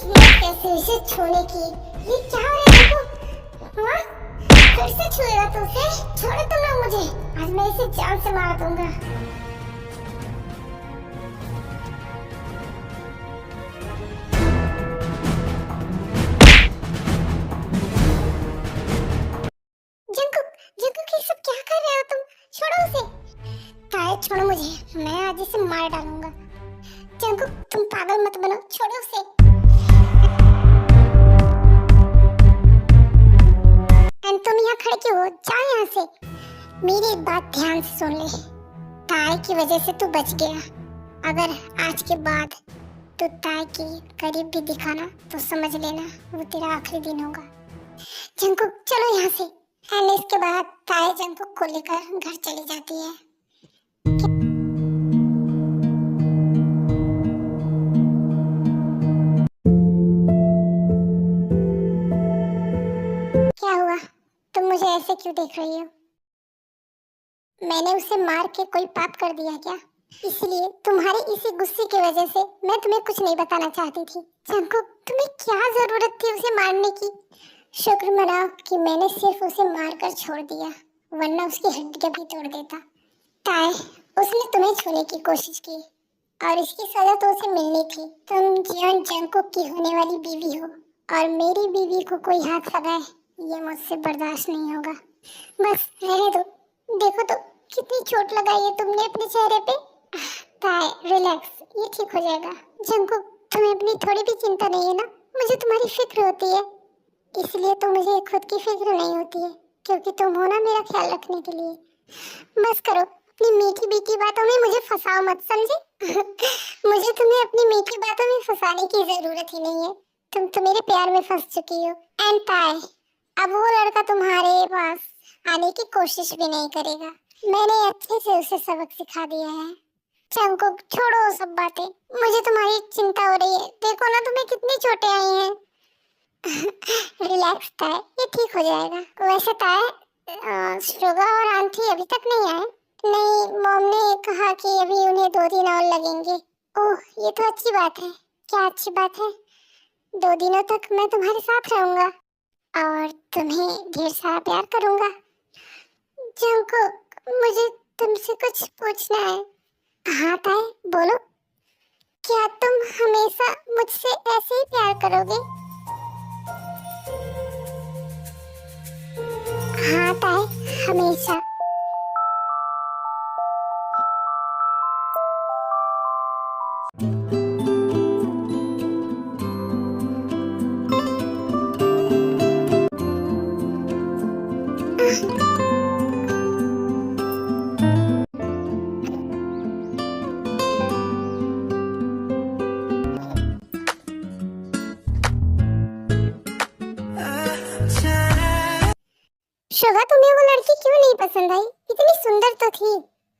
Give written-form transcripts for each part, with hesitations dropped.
हिम्मत कैसे इसे छूने की? ये क्या हो रहा है देखो? हाँ? फिर से छुएगा तू उसे? छोड़ो तुम लोग मुझे। आज मैं इसे जान से मार दूंगा। जंकुक, जंकुक ये सब क्या कर रहे हो तुम? छोड़ो उसे। ताए छोड़ो मुझे, मैं आज इसे मार डालूंगा। जंकुक तुम पागल मत बनो, छोड़ो उसे। एंड तुम यहाँ खड़े क्यों हो? जाओ यहाँ से। मेरी एक बात ध्यान से सुन ले। ताए की वजह से तू बच गया। अगर आज के बाद तू ताए के करीब भी दिखाना तो समझ लेना वो तेरा आखिरी दिन होगा। जंकुक चलो यहाँ से। एंड इसके बाद ताए जंकुक को लेकर घर चली जाती है। क्या हुआ? तुम मुझे ऐसे क्यों देख रही हो? मैंने उसे मार के कोई पाप कर दिया क्या? इसलिए तुम्हारे इसी गुस्से की वजह से मैं तुम्हें कुछ नहीं बताना चाहती थी। जंकुक तुम्हें क्या जरूरत थी उसे मारने की? शुक्र मनाओ कि मैंने सिर्फ उसे मारकर छोड़ दिया, वरना उसकी हड्डियां भी तोड़ देता। ताए, उसने तुम्हें छूने की कोशिश की और इसकी सजा तो उसे मिलनी थी। तुम जियोन जंकुक की होने वाली बीवी हो और मेरी बीवी को कोई हाथ लगाए, ये मुझसे बर्दाश्त नहीं होगा। बस रहने दो। देखो तो कितनी चोट लगाई है तुमने अपने चेहरे पे। ताए रिलैक्स, ये ठीक हो जाएगा। जंकुक तुम्हें अपनी थोड़ी भी चिंता नहीं है ना? मुझे तुम्हारी फिक्र होती है, इसलिए तो मुझे खुद की फिक्र नहीं होती है, क्योंकि तुम हो ना मेरा ख्याल रखने के लिए। बस करो, अपनी मीठी मीठी बातों में मुझे फंसाओ मत, समझे? मुझे तुम्हें अपनी मीठी बातों में फंसाने की जरूरत ही नहीं है। तुम तो मेरे प्यार में फंस चुकी हो। एंड ताए, अब वो लड़का तुम्हारे पास आने की कोशिश भी नहीं करेगा। मैंने अच्छे से उसे सबक सिखा दिया है। जंकुक छोड़ो वो सब बातें, मुझे तुम्हारी चिंता हो रही है। देखो ना तुम्हें कितनी चोटें आई हैं। रिलैक्स ताए, ये ठीक हो जाएगा। वैसे ताए श्रुगा और आंटी अभी तक नहीं आए? नहीं, मॉम ने कहा कि अभी उन्हें 2 दिन और लगेंगे। ओह ये तो अच्छी बात है। क्या अच्छी बात है? 2 दिनों तक मैं तुम्हारे साथ रहूंगा और तुम्हें ढेर सारा प्यार करूंगा। जंकुक मुझे तुमसे कुछ पूछना है। हाँ ताए बोलो। क्या तुम हमेशा मुझसे ऐसे ही प्यार करोगे? हाँ ताए, हमेशा। शुगा तुम्हें वो लड़की क्यों नहीं पसंद आई? इतनी सुंदर तो थी।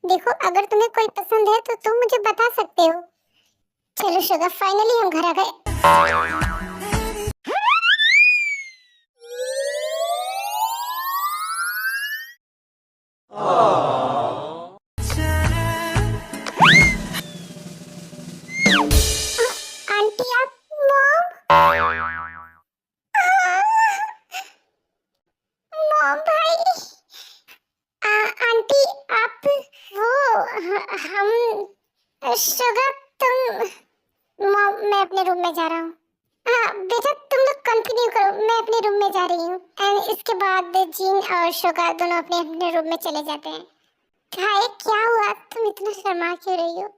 देखो अगर तुम्हें कोई पसंद है तो तुम मुझे बता सकते हो। चलो शुगा, फाइनली हम घर आ गए। आंटी आप, मॉम, मॉम भाई, आंटी आप, वो हम, शुगा तुम, मॉम मैं अपने रूम में जा रहा हूँ। हाँ बेटा तुम लोग कंटिन्यू करो, मैं अपने रूम में जा रही हूँ। एंड इसके बाद जिन और शुगा दोनों अपने अपने रूम में चले जाते हैं। हाय क्या हुआ, तुम इतना शर्मा क्यों रही हो?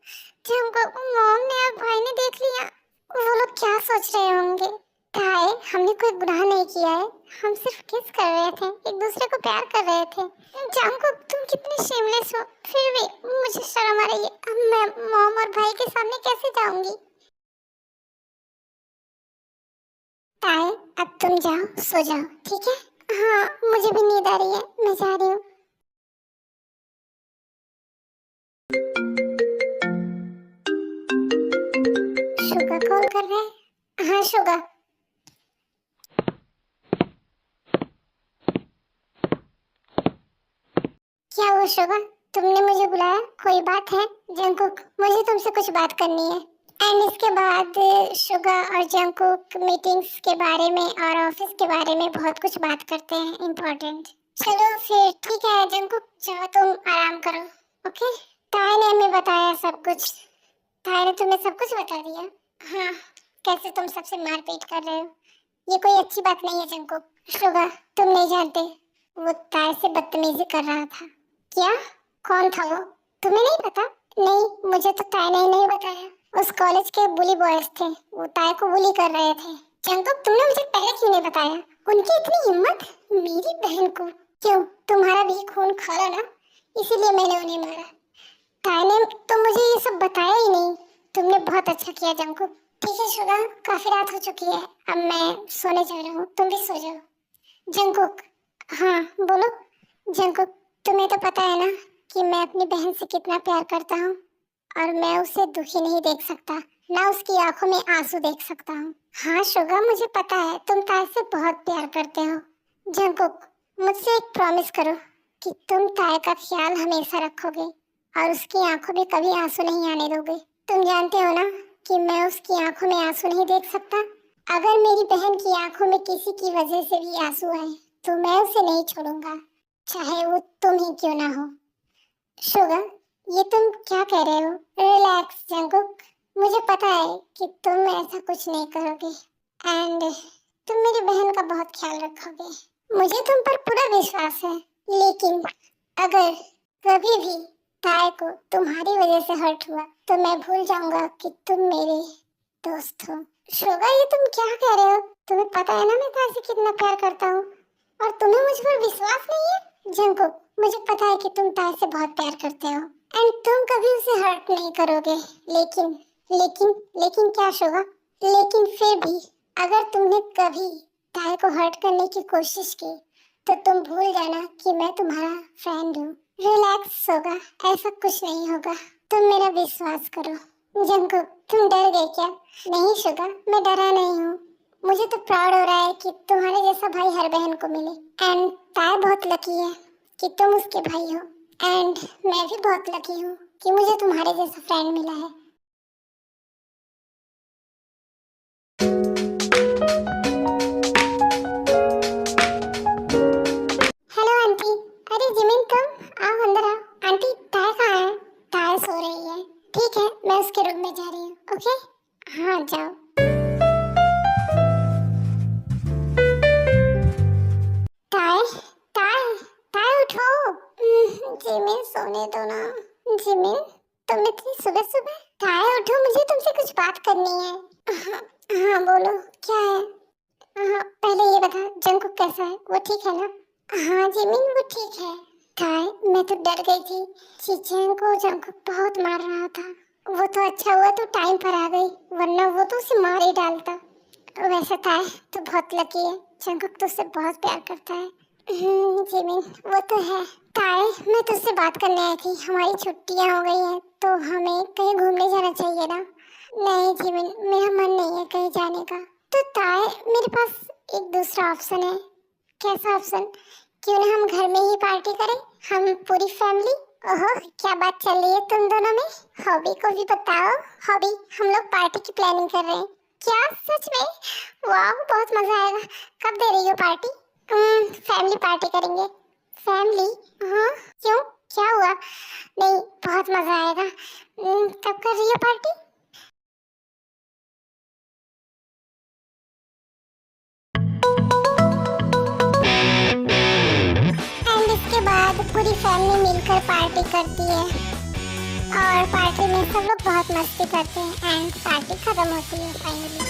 तुमको मॉम ने और भाई ने देख लिया, वो लोग क्या सोच रहे होंगे? हाय हमने कोई गुनाह नहीं किया है, हम सिर्फ किस कर रहे थे, एक दूसरे को प्यार कर रहे थे। जानको तुम कितने शेमलेस हो, फिर भी मुझे शर्म आ रही है। अब मैं मॉम और भाई के सामने कैसे जाऊंगी? ताए अब तुम जाओ, सो जाओ, ठीक है? हाँ मुझे भी नींद आ रही है, मैं जा रही हूँ। शुगा कॉल कर रहा है। हाँ शुगा। क्या हुआ शुगा, तुमने मुझे बुलाया? कोई बात है? जंकुक मुझे तुमसे कुछ बात करनी है। एंड इसके बाद शुगा और जंगकुक मीटिंग्स के बारे में और ऑफिस के बारे में बहुत कुछ बात करते हैं इम्पोर्टेंट। चलो फिर ठीक है जंगकुक, जाओ तुम आराम करो। ओके। ताई ने हमें बताया सब कुछ। ताई ने तुम्हें सब कुछ बता दिया? हाँ। कैसे तुम सबसे मारपीट कर रहे हो? ये कोई अच्छी बात नहीं है जंगकुक। शुगा, तुम नहीं जानते, वो ताई से बदतमीजी कर रहा था। क्या? कौन था वो? तुम्हें नहीं पता? नहीं, मुझे तो ताई ने ही नहीं बताया। उस कॉलेज के बुली बॉयज थे, वो ताई को बुली कर रहे थे। जंगकुक, तुमने मुझे पहले क्यों नहीं बताया? उनकी इतनी हिम्मत मेरी बहन को। क्यों, तुम्हारा भी खून खोला ना, इसीलिए मैंने उन्हें मारा। ताई ने तो मुझे ये सब बताया ही नहीं। तुमने बहुत अच्छा किया जंगकुक। ठीक है शुगा, काफी रात हो चुकी है, अब मैं सोने जा रहा हूँ, तुम भी सो जाओ। जंगकुक। हाँ बोलो। जंगकुक, तुम्हें तो पता है ना कि मैं अपनी बहन से कितना प्यार करता हूँ, और मैं उसे दुखी नहीं देख सकता, ना उसकी आंखों में आंसू देख सकता हूँ। हाँ शुगा, मुझे पता है तुम ताई से बहुत प्यार करते हो। जंगकुक, मुझसे एक प्रॉमिस करो कि तुम ताई का ख्याल हमेशा रखोगे और उसकी आंखों में कभी आंसू नहीं आने दोगे। तुम जानते हो ना कि मैं उसकी आंखों में आंसू नहीं देख सकता। अगर मेरी बहन की आंखों में किसी की वजह से भी आंसू आए तो मैं उसे नहीं छोड़ूंगा, चाहे वो तुम ही क्यों ना हो। शुगर, ये तुम क्या कह रहे हो? रिलैक्स जंगकुक, मुझे पता है कि तुम ऐसा कुछ नहीं करोगे एंड तुम मेरी बहन का बहुत ख्याल रखोगे। मुझे तुम पर पूरा विश्वास है, लेकिन अगर कभी भी ताई को तुम्हारी वजह से हर्ट हुआ तो मैं भूल जाऊंगा कि तुम मेरे दोस्त हो। शुगर, ये तुम क्या कह रहे हो? तुम्हें पता है ना मैं ताई से कितना प्यार करता हूँ, और तुम्हें मुझ पर विश्वास नहीं है? जंगकुक, मुझे पता है कि तुम ताई से बहुत प्यार करते हो एंड तुम कभी उसे हर्ट नहीं करोगे, लेकिन लेकिन लेकिन क्या शुगा? लेकिन फिर भी अगर तुमने कभी ताई को हर्ट करने की कोशिश की तो तुम भूल जाना कि मैं तुम्हारा फ्रेंड हूँ। रिलैक्स होगा, ऐसा कुछ नहीं होगा, तुम मेरा विश्वास करो। जंगकुक, तुम डर गए क्या? नहीं शुगा, मैं डरा नहीं हूँ। मुझे तो प्राउड हो रहा है कि तुम्हारे जैसा भाई हर बहन को मिले एंड ताई बहुत लकी है कि तुम उसके भाई हो एंड मैं भी बहुत लकी हूँ कि मुझे तुम्हारे जैसा फ्रेंड मिला है। Hello aunty. अरे जिमिन, तुम आओ, अंदर आओ। आंटी, ताई कहाँ है? ताई सो रही है। ठीक है, मैं उसके रूम में जा रही हूँ। ओके। हाँ जाओ। ताई, ताई, ताई उठो। जिमिन सोने दो ना। जिमिन, तुम इतनी सुबह सुबह? ताई उठो, मुझे तुमसे कुछ बात करनी है। हाँ, हाँ बोलो, क्या है? हाँ, पहले ये बता, जंगकुक कैसा है? वो ठीक है ना? हाँ जिमिन, वो ठीक है। ताई, मैं तो डर गई थी, चीचेन को जंगकुक बहुत मार रहा था। वो तो अच्छा हुआ तो टाइम पर आ गई, वरना वो तो उसे मार ही डालता। वैसे ताई तो बहुत लकी है, जंगकुक तो उससे बहुत प्यार करता है। जिमिन, वो तो है। ताई, मैं तुझसे बात करने आई थी, हमारी छुट्टियां हो गई हैं तो हमें कहीं घूमने जाना चाहिए ना? नहीं जिमिन, मेरा मन नहीं है कहीं जाने का। तो ताई, मेरे पास एक दूसरा ऑप्शन है। कैसा ऑप्शन? क्यों ना हम घर में ही पार्टी करें, हम पूरी फैमिली। ओहो, क्या बात चल रही है तुम दोनों में? हॉबी को भी बताओ। हॉबी, हम लोग पार्टी की प्लानिंग कर रहे हैं। क्या, सच में? वाह, बहुत मजा आएगा। कब दे रही हो पार्टी? फैमिली पार्टी करेंगे। फैमिली? हाँ, क्यों, क्या हुआ? नहीं, बहुत मजा आएगा। कब कर रही हो पार्टी? एंड इसके बाद पूरी फैमिली मिलकर पार्टी करती है और पार्टी में सब लोग बहुत मस्ती करते हैं एंड पार्टी खत्म होती है फाइनली।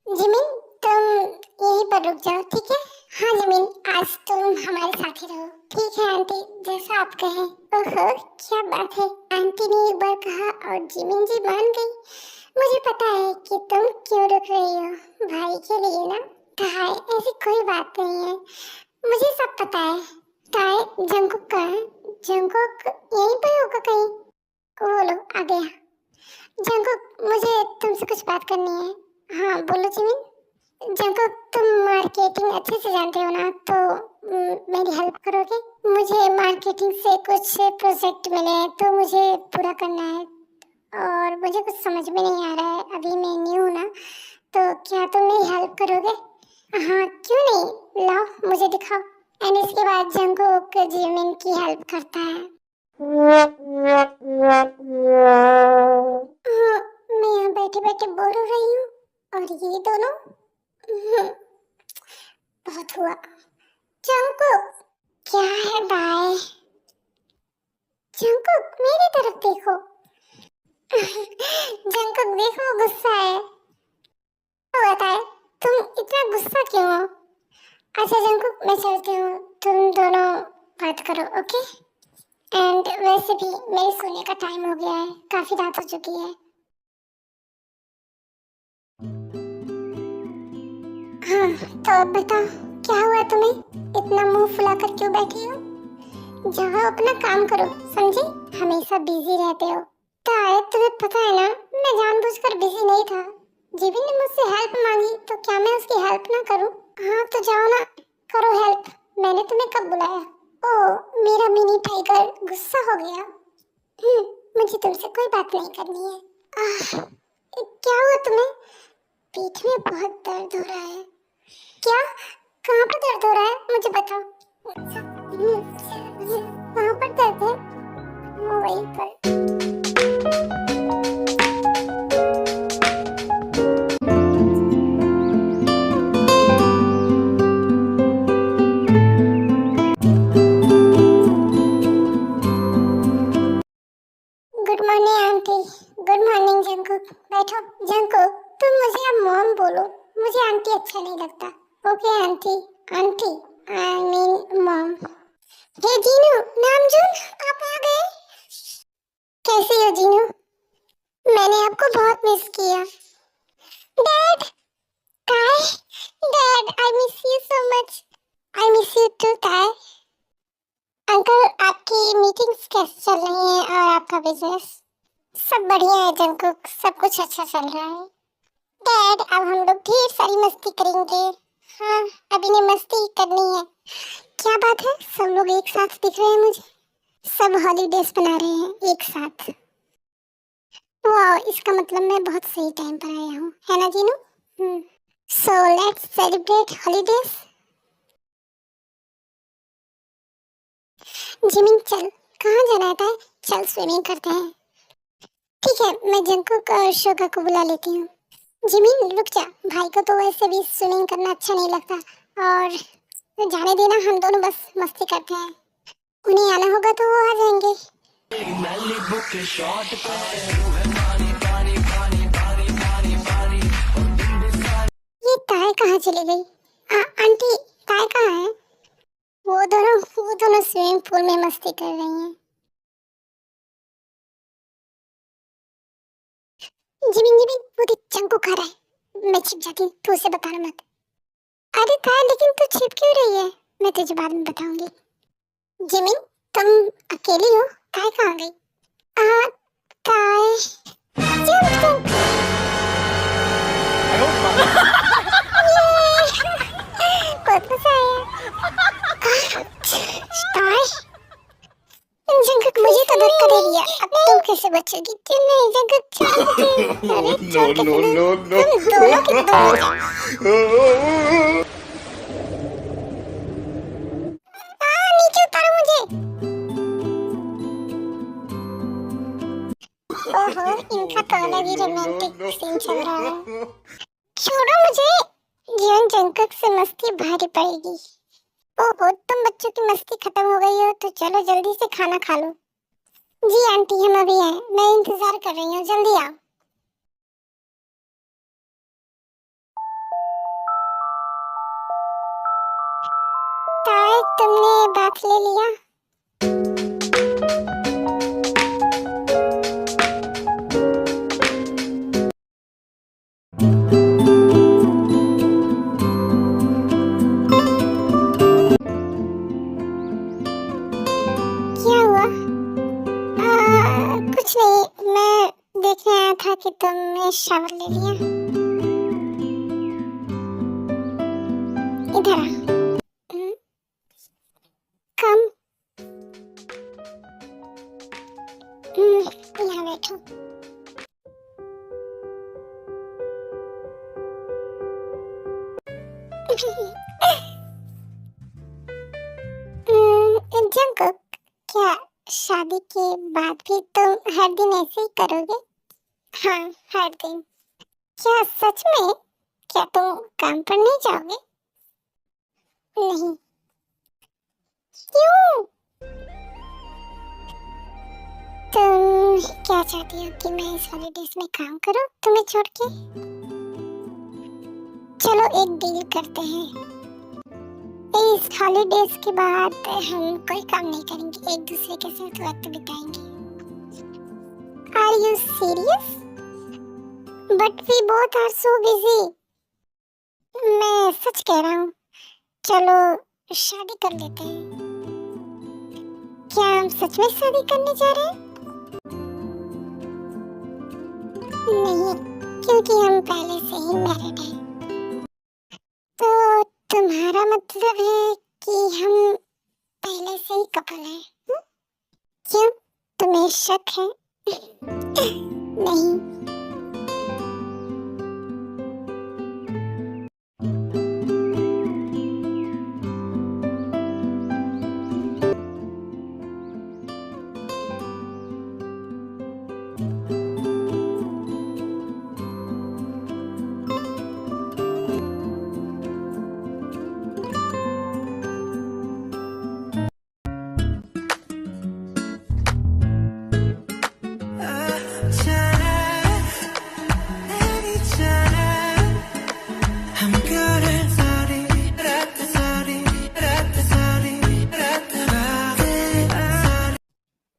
जिमिन, तुम यहीं पर रुक जाओ, ठीक है? हाँ जिमिन, आज तुम हमारे साथ ही रहो। ठीक है आंटी, जैसा आप कहें। ओहो, क्या बात है, आंटी ने एक बार कहा और जिमिन जी मान गई। मुझे पता है कि तुम क्यों रुक रही हो, भाई के लिए ना? ताई, ऐसी कोई बात नहीं है, मुझे सब पता है। ताई, जंगकुक कहाँ है? जंगकुक यहीं पर होगा कहीं। वो लो, आ गया। जंगकुक, मुझे तुमसे कुछ बात करनी है। हाँ बोलो जिमिन। जंकुक, तुम मार्केटिंग अच्छे से जानते हो ना, तो मेरी हेल्प करोगे? मुझे मार्केटिंग से कुछ प्रोजेक्ट मिले हैं तो मुझे पूरा करना है, और मुझे कुछ समझ में नहीं आ रहा है, अभी मैं न्यू हूँ ना, तो क्या तुम मेरी हेल्प करोगे? हाँ क्यों नहीं, लाओ मुझे दिखाओ। एंड इसके बाद जंकुक जिमिन की हेल्प करता है। मैं यहाँ बैठे बैठे बोर हो रही हूँ, और ये दोनों बहुत हुआ। जंकुक, क्या है बाय? जंकुक मेरी तरफ देखो। जंकुक देखो, गुस्सा है। तो बताए, तुम इतना गुस्सा क्यों हो? अच्छा जंकुक, मैं चलती हूँ, तुम दोनों बात करो, ओके? एंड वैसे भी मेरे सोने का टाइम हो गया है, काफी रात हो चुकी है। हाँ तो अब बताओ, क्या हुआ तुम्हें? इतना मुंह फुलाकर क्यों बैठी हो? जाओ अपना काम करो, समझे? हमेशा बिजी रहते हो। ताए, तुम्हें पता है ना, मैं जानबूझकर बिजी नहीं था। जिबिन ने मुझसे हेल्प मांगी तो क्या मैं उसकी हेल्प ना करूं? हाँ तो जाओ ना, करो हेल्प। मैंने तुम्हें कब बुलाया? ओ मेरा मिनी टाइगर गुस्सा हो गया। मुझे तुमसे कोई बात नहीं करनी है। क्या हुआ तुम्हें? पीठ में बहुत दर्द हो रहा है। क्या? कहाँ पर दर्द हो रहा है, मुझे बताओ। वहाँ पर दर्द है, वहीं पर। Good morning aunty. Good morning Jungkook, बैठो। जंकुक, तुम मुझे अब मॉम बोलो, मुझे आंटी अच्छा नहीं लगता। Okay aunty. Aunty, I mean mom. Hey Jinu, Namjoon, आप आ गए? कैसी हो जीनू? मैंने आपको बहुत मिस किया। डैड, काय? Dad, I miss you so much. I miss you too काय। अंकल, आपकी मीटिंग्स कैसे चल रही हैं और आपका बिजनेस? सब बढ़िया है जंकुक, सब कुछ अच्छा चल रहा है। डैड, अब हम लोग ढेर सारी मस्ती करेंगे। हाँ, अभी ने मस्ती करनी है। क्या बात है, सब लोग एक साथ दिख रहे हैं मुझे। सब हॉलीडेज बना रहे हैं एक साथ। वाह, इसका मतलब मैं बहुत सही टाइम पर आया हूँ, है ना Jinu? So let's celebrate holidays. Jimin चल, कहाँ जाना है? चल स्विमिंग करते हैं। ठीक है, मैं जंकुक और शोगा को बुला लेती हूँ। जिमिन रुक जा, भाई को तो वैसे भी स्विमिंग करना अच्छा नहीं लगता, और जाने देना, हम दोनों बस मस्ती करते हैं। उन्हें आना होगा तो वो आ जाएंगे। ये ताय कहाँ चली गई? आंटी, ताय कहाँ है? वो दोनों स्विमिंग पूल में मस्ती कर रही हैं। जिमिन जिमिन, वो देख जंकुक खा रहा है। मैं छिप जाती हूँ, तू उसे बताना मत। अरे ताय, लेकिन तू छिप क्यों रही है? मैं तुझे बाद में बताऊंगी। जिमिन, तुम अकेली हो? ताय कहाँ गई? ताय, जंप जंप। बहुत मजा आया। ताय, जंकुक मुझे तो धक्का दे दिया, अब तुम कैसे बचोगी? क्यों नहीं जंकुक, छोड़। अरे छोड़ कैसे दूँ? तुम दोनों के दोनों। नीचे उतारो मुझे। ओहो, इनका तो अलग ही रोमांटिक सीन चल रहा है। छोड़ो मुझे, जीवन जंकुक से मस्ती भारी पड़ेगी। ओहो, तुम बच्चों की मस्ती खत्म हो गई हो तो चलो जल्दी से खाना खा लो। जी आंटी, हम अभी हैं, मैं इंतजार कर रही हूँ, जल्दी आओ। ताय, तुमने बात ले लिया? क्या हुआ? कुछ नहीं, मैं देखने आया था कि तुमने शावर ले लिया। शादी के बाद भी तुम हर दिन ऐसे ही करोगे? हाँ, हर दिन। क्या सच में? क्या तुम काम पर नहीं जाओगे? नहीं। क्यों? तुम क्या चाहती हो कि मैं इस हॉलीडेज में काम करूं तुम्हें छोड़ के? चलो एक डील करते हैं, इस हॉलीडेज के बाद हम कोई काम नहीं करेंगे, एक दूसरे के साथ वक्त बिताएंगे। Are you serious? But we both are so busy. मैं सच कह रहा हूँ, चलो शादी कर लेते हैं। क्या हम सच में शादी करने जा रहे हैं? नहीं, क्योंकि हम पहले से ही मैरिड हैं। तो तुम्हारा मतलब है कि हम पहले से ही कपल हैं? क्यों, तुम्हें शक है? नहीं।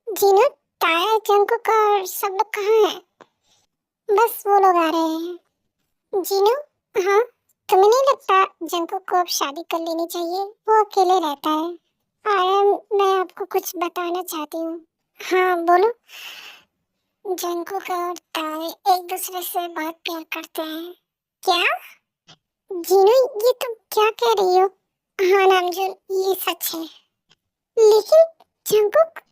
जीनू, ताया, जंकुक और सब लोग कहाँ हैं? बस वो लोग आ रहे हैं। जीनू, हाँ, तुम्हें नहीं लगता जंकुक को अब शादी कर लेनी चाहिए? वो अकेले रहता है। और मैं आपको कुछ बताना चाहती हूँ। हाँ बोलो। जंकुक और ताए एक दूसरे से बहुत प्यार करते हैं। क्या? जीनू, ये तुम क्या कह रही हो? हाँ नामजून, ये सच है। लेकिन जंकुक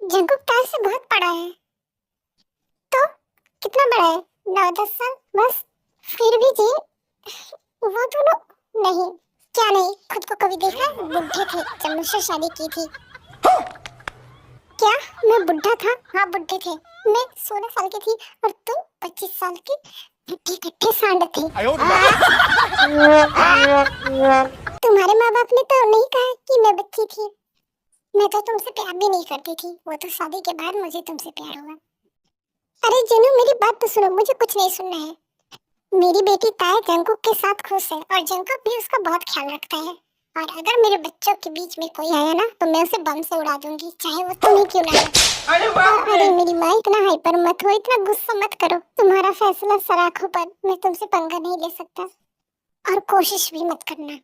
जंकुक ताए से बहुत बड़ा है। तो कितना बड़ा है? 9-10 साल बस। फिर भी जी, वो दोनों नहीं। क्या नहीं, खुद को कभी देखा? बुढ़े थे जब मुझसे शादी की थी। क्या मैं बुढ़ा था? हाँ बुढ़े थे। मैं 16 साल की थी और तुम 25 साल की। बुढ़े कट्टे सांड थे। तुम्हारे माँ बाप ने तो नहीं कहा कि मैं बच्ची थी। मैं तो तुमसे प्यार भी नहीं करती थी, वो तो शादी के बाद मुझे तुमसे प्यार हुआ। अरे जनू, मेरी बात तो सुनो, मुझे कुछ नहीं सुनना है। मेरी बेटी ताया जंकुक के साथ खुश है और जंकुक भी उसका बहुत ख्याल रखता है। और अगर मेरे बच्चों के बीच में कोई आया ना तो मैं उसे बम से उड़ा दूंगी, चाहे वो तुम्हें क्यों ना हो। अरे मेरी माँ, इतना हाइपर मत हो, इतना गुस्सा मत करो। तुम्हारा फैसला सर आंखों पर, मैं तुमसे पंगा नहीं ले सकता और कोशिश भी मत करना।